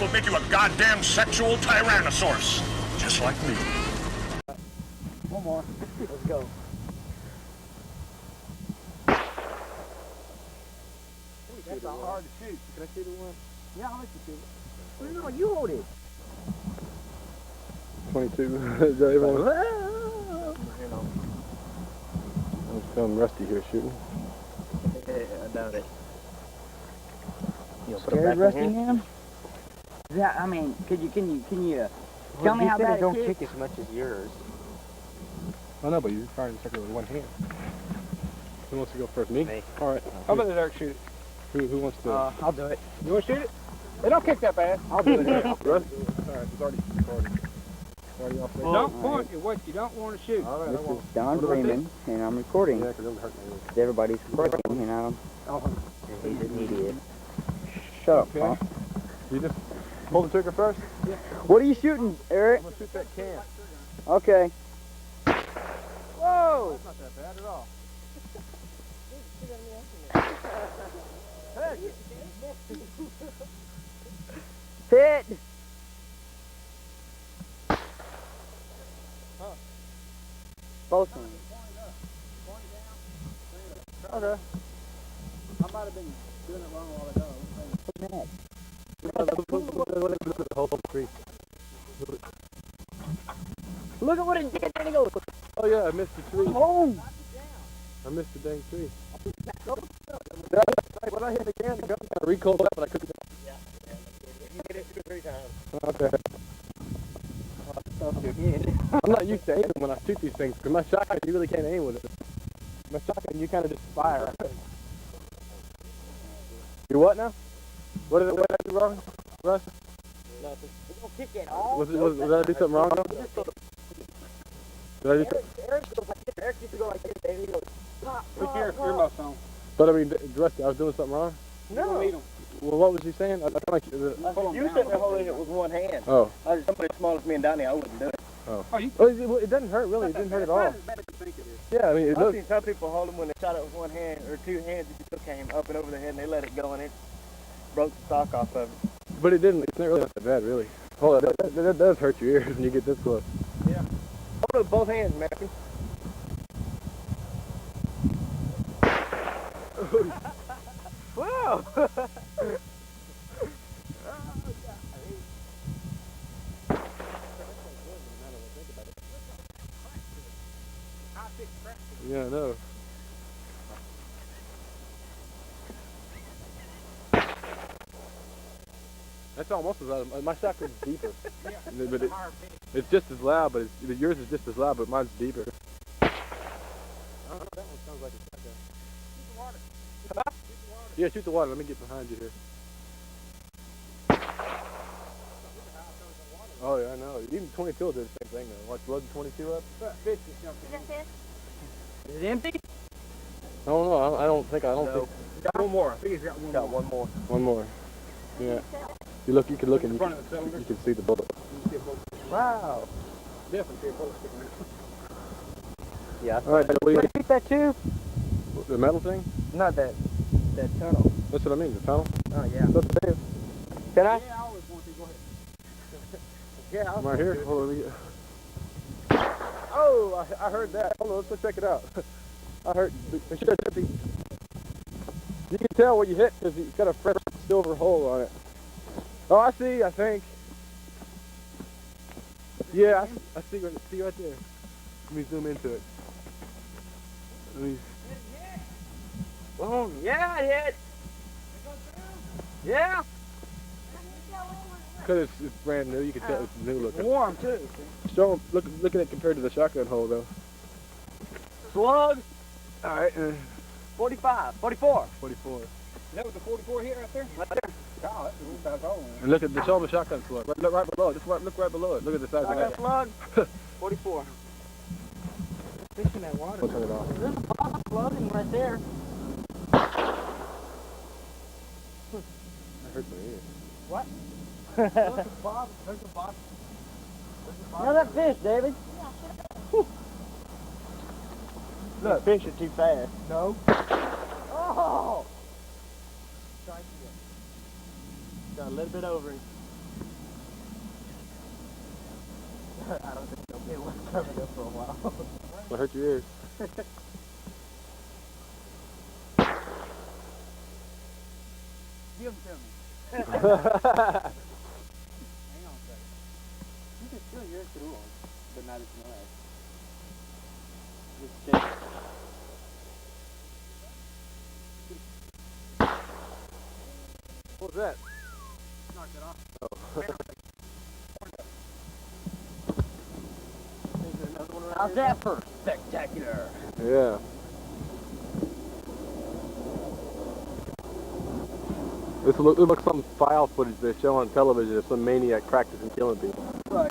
life will make you a goddamn sexual tyrannosaurus. Just like me. One more. Let's go. That's not hard to shoot. Can I see the one? Yeah, I'll let you shoot it. No, you hold it. 22. Is that everyone? You know. I'm feeling rusty here shooting. I doubt it. Scared rusty now? Yeah, I mean, can you tell me how bad it don't kicks? kick as much as yours. I know, but you're firing the sucker with one hand. Who wants to go first? Me? Me. All right. How about the Eric shoot it? Who wants to? I'll do it. You want to shoot it? It don't kick that fast. I'll do it. Russ? All right, it's already off there. Don't point at what you don't want to shoot. All right, This is Don Freeman, and I'm recording. Yeah, because it would hurt me. Everybody's recording, you know. He's an idiot. Shut up, Okay. huh? You just pull the trigger first? Yeah. What are you shooting, Eric? I'm going to shoot that can. Okay. Whoa! That's not that bad at all. Hit! Both of them. Okay. I might have been doing it wrong a while ago. The whole tree. Look at what it did. There it goes. Oh yeah, I missed the tree. Oh! I missed the dang tree. When I hit the can, the gun kind of recoiled up, but I couldn't. Yeah. You hit it 2 or 3 times. Okay. I'm not used to aiming when I shoot these things, because my shotgun, you really can't aim with it. My shotgun, you kind of just fire. You what now? What did I do wrong, Russ? Nothing. It don't kick at all. Did I do something wrong? Did I do something? Eric goes like this. Eric used to go like this, baby. He goes, pop, Put pop, your pop. earmuffs on. But I mean, Rusty, I was doing something wrong? No. Well, what was he saying? I felt like... You sitting there holding it with one hand. Oh. Somebody as small as me and Donnie, I wouldn't do it. Oh. It doesn't hurt, really. It didn't hurt at all. Yeah, I mean, it I've looks... seen some people hold them when they shot it with one hand or 2 hands. It just came up and over their head and they let it go and it broke the stock off of it. But it didn't. It's not really that bad, really. Hold on, that does hurt your ears when you get this close. Yeah. Hold it with both hands, Matthew. Wow! Yeah, I know. That's almost as loud. My shotgun's deeper. But it's just as loud, but yours is just as loud, but mine's deeper. I don't know, that one sounds like a shotgun. Shoot the water. Yeah, shoot the water. Let me get behind you here. Oh yeah, I know. Even 22 will do the same thing though. Watch, load the 22 up. Fish is jumping in. Is it empty? I don't know. I don't think. Got one more. I think he's got one more. One more. One more. Yeah. You can look and you can see the bullet. Wow. Definitely see a bullet sticking out. Yeah. All right. What do you Shoot that too? The metal thing? Not that tunnel. That's what I mean. The tunnel. Oh yeah. That's what it is. Can I? Yeah, I always want to. Go ahead. Yeah, I'm right here. Hold on. Let me get... Oh, I heard that. Hold on. Let's go check it out. I heard. Make sure it's empty. You can tell what you hit because it's got a fresh silver hole on it. Oh, I see. I think. Yeah, I see right there. Let me zoom into it. Let me. Boom. Yeah, it hit. Yeah. Because it's brand new, you can tell it's new looking. Warm too. Show 'em, look at it compared to the shotgun hole though. Slug. All right. 45. 44. 44. Is that what the 44 hit right there? Right there. God, that's about all. And look at show 'em the shotgun slug. Look right below it. Just look right below it. Look at the size of Shotgun that. slug. 44. Fish in that water. I'll turn it off. There's a bottom floating right there. I hurt my ear. What? There's a bottom. There's a bottom. Now that fish, David. Look, fish it too fast. No. Oh! Got a little bit over him. covered up for a while. It'll hurt your ears. Give them to me. Hang on a second. You can still hear through them, but not as much. Just check. What was that? Knocked it off. Oh. How's that for spectacular? Yeah. This looks like some file footage they show on television of some maniac practicing killing people. Right.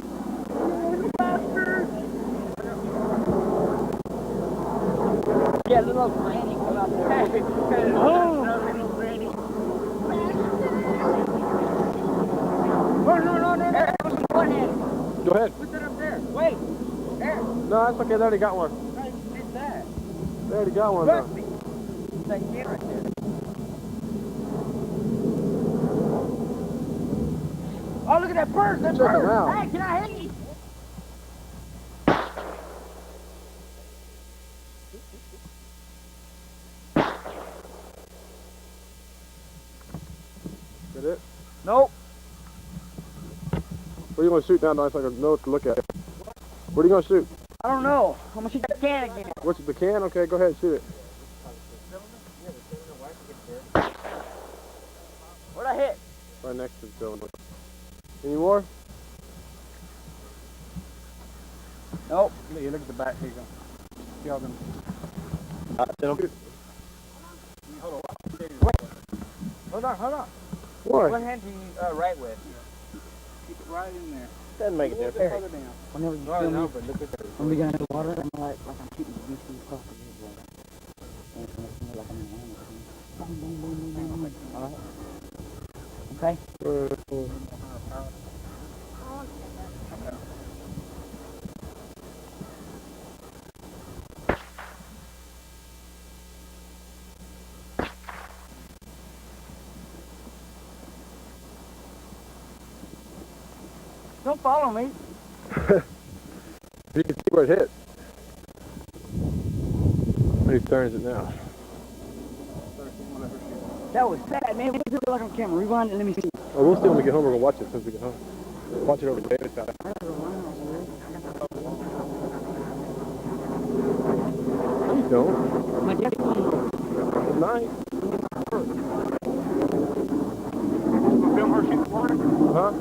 Yeah, little granny come out there. Oh, little granny. Oh, no. There was one hand. Go ahead. Put that up there. Wait. There. No, that's okay. They already got one. Nice. Did that. They already got one. Look me. That kid right there. Oh, look at that bird. That Check bird. him out. Hey, can I hit you? Is that it? Nope. What are you going to shoot now, Nice? So I can know what to look at. What are you going to shoot? I don't know. I'm gonna shoot that can again. What's the can? Okay, go ahead and shoot it. What'd I hit? Right next to the cylinder. Any more? Nope. You look at the back. Here you go. See all them. Hold on. What? What hand do you write with? Keep it right in there. Doesn't make a difference. Whenever you feel me, but look at that. When we get into the water, I'm like I'm shooting the beast across the head, like. And it's gonna feel like I'm in the animal. Boom. Alright. Okay? Don't follow me. You can see where it hit. He turns it now. That was bad, man. What's it like on camera? Rewind it. Let me see. Oh, we'll see when we get home. We're going to watch it since we get home. Watch it over David's house. You don't. My dad's phone. Good night. Film her shoot the water? Huh?